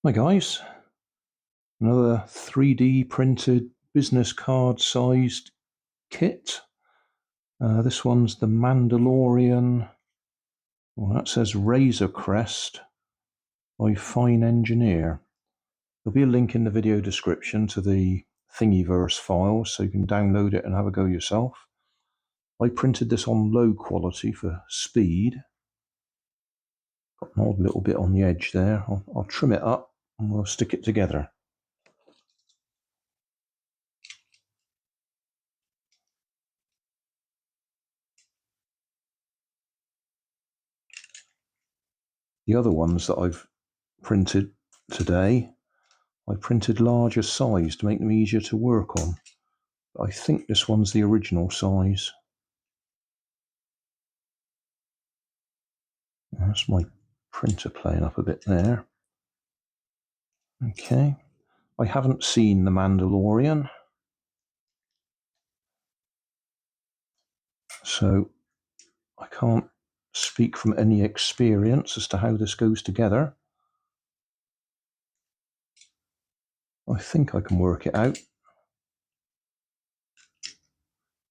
Hi guys, another 3D printed business card sized kit. This one's the Mandalorian, well that says Razor Crest by Fine Engineer. There'll be a link in the video description to the Thingiverse file so you can download it and have a go yourself. I printed this on low quality for speed. Got an odd little bit on the edge there. I'll trim it up and we'll stick it together. The other ones that I've printed today, I printed larger size to make them easier to work on. I think this one's the original size. That's my printer playing up a bit there. Okay, I haven't seen The Mandalorian, so I can't speak from any experience as to how this goes together. I think I can work it out.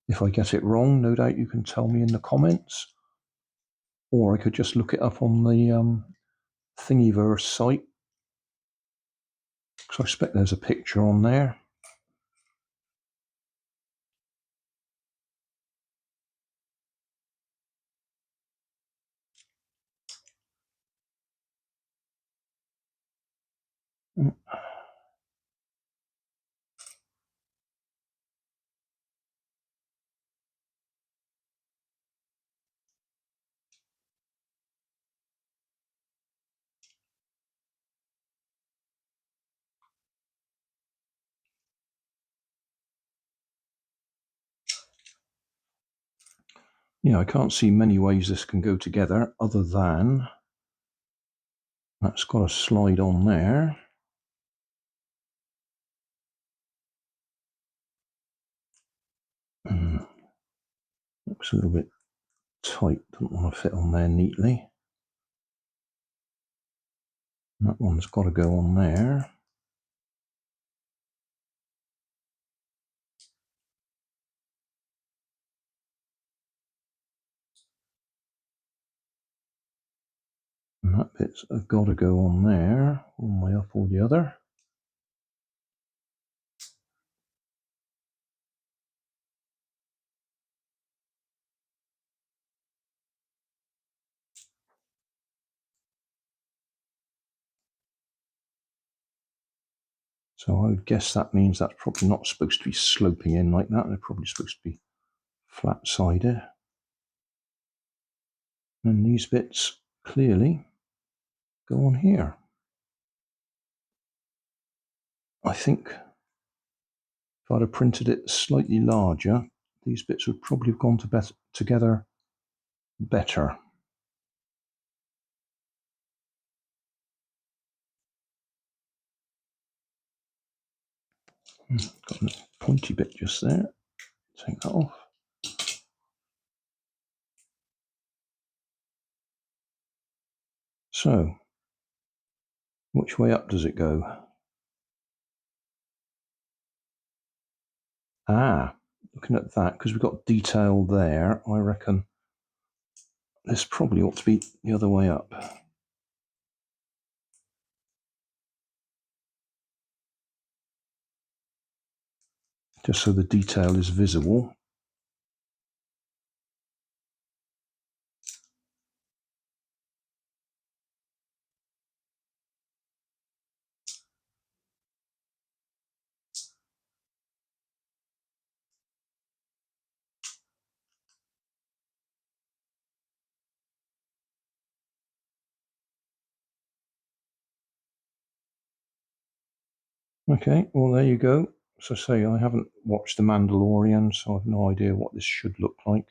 If I get it wrong, no doubt you can tell me in the comments, or I could just look it up on the Thingiverse site, because I expect there's a picture on there. Yeah, I can't see many ways this can go together other than that's got a slide on there. Looks a little bit tight, doesn't want to fit on there neatly. That one's got to go on there. And that bit's got to go on there, one way up or the other. So I would guess that means that's probably not supposed to be sloping in like that. They're probably supposed to be flat-sided. And these bits clearly go on here. I think if I'd have printed it slightly larger, these bits would probably have gone together better. Got a pointy bit just there. Take that off. So, which way up does it go? Ah, looking at that, because we've got detail there, I reckon this probably ought to be the other way up. Just so the detail is visible. Okay, well there you go. So say I haven't watched The Mandalorian, so I've no idea what this should look like.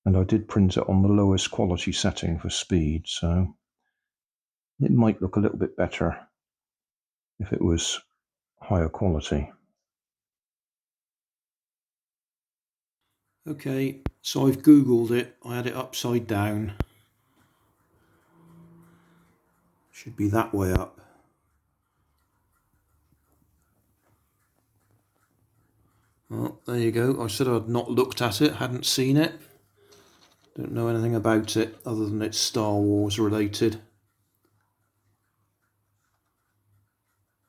And I did print it on the lowest quality setting for speed, so it might look a little bit better if it was higher quality. Okay, so I've Googled it. I had it upside down. Should be that way up. Well, there you go. I said I'd not looked at it, hadn't seen it. Don't know anything about it other than it's Star Wars related.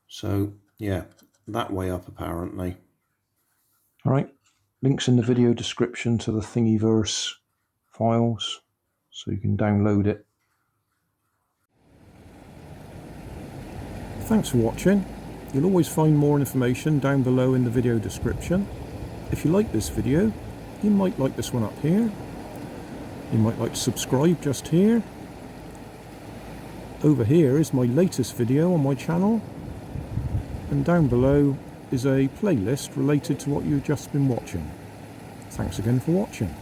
So, yeah, that way up apparently. Alright, links in the video description to the Thingiverse files, so you can download it. Thanks for watching. You'll always find more information down below in the video description. If you like this video, you might like this one up here. You might like to subscribe just here. Over here is my latest video on my channel. And down below is a playlist related to what you've just been watching. Thanks again for watching.